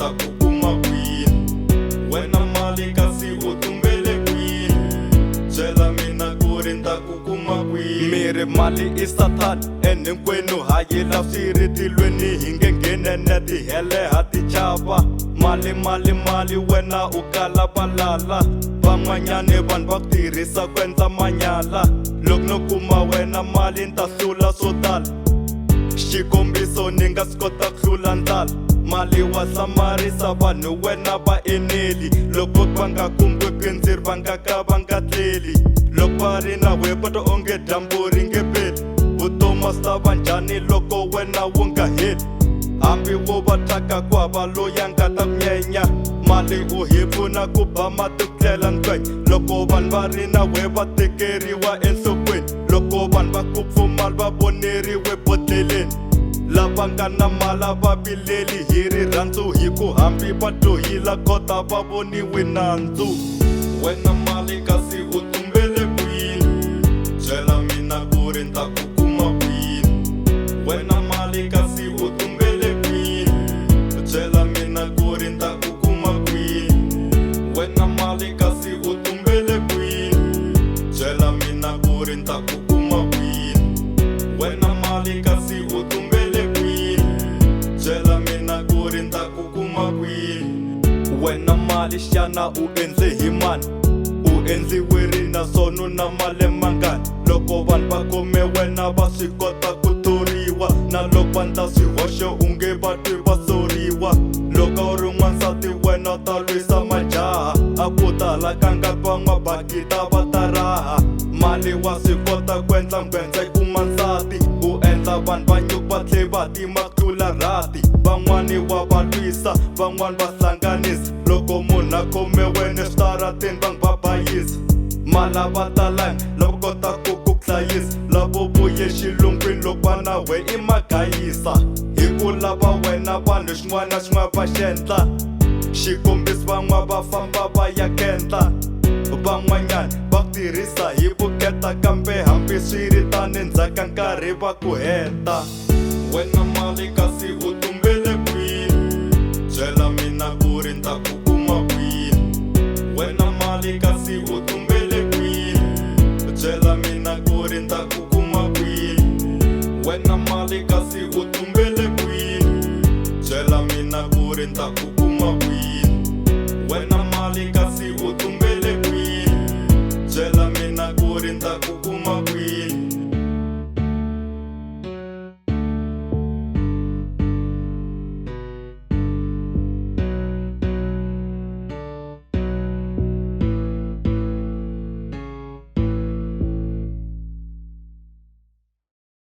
ta ku kuma kwini wena mali kasi u tumbele kwini byela mina ku ri ta ku kuma kwini miri mali i sathani ene hinkwenu hayi la swiritilweni hi nge nghenene tihele ha ti chava mali wena u kala valala van'wanyani vanhu va ku tirhisa ku endla manyala loko no kuma wena mali ni ta hlula swo tala xikombiso ni nga swi kota ku hlula ndlala mali wa hlamarisa vanhu wena va eneli loko va nga kumbuki ndziri va nga ka va nga tleli loko va ri na wepoto onge dyambu ri nge peli vutomi swi ta va njhani loko wena wu nga heli hambi wo va thyaka ku hava loyi a nga ta ku nyenya mali u hi pfuna ku ba mati ku tlela ndlwenya loko vanhu va ri na we va tekeriwa enhlokweni loko vanhu va ku pfumala va voneriwe bodleleni lava nga na mala va vileli hi rirhandzu hi ku hambi va dyohila kota va voniwi nandzu wena mali kasi u tumbele kwini byela mina ku ri ta ku kuma kwini wena mali kasi u tumbele kwini byela mina ku ri ta ku kuma kwini wena mali kasi u tumbele kwini byela mina ku ri ta ku kuma kwini wena mali kasi u tumbele kwini byela mina ku ri ta ku kuma kwini wena mali xana u endle hi mani u endliwiri naswona na mali mangani loko vanhu va khome wena va swi kota ku thoriwa na loko va ndla swihoxo u nge va twi va soriwa loko u ri n'wansati wena u ta lwisa majaha a ku tala ka ngati van'wabakita va ta raha mali wa swi kota ku endla ngwendza yi kuma nsati u endla vanhu va nyuku va tlhe va tima ku tlula rati van'wani wa va lwisa van'wani va hlanganisa loko munhu a khome wena eswitarateni va n'wi babayisa mala va talanga lava kota ku hlayisa lavo vuye xilungwini loko va na we i magayisa hi ku lava wena vanhu xin'wana na xin'wana va xendla xikombiso van'wana va famba va ya khendla van'wanyani va ku tirhisa hi vuketa kambe hambi swi ri tani ndzhaka nkarhi va ku heta wena mali kasi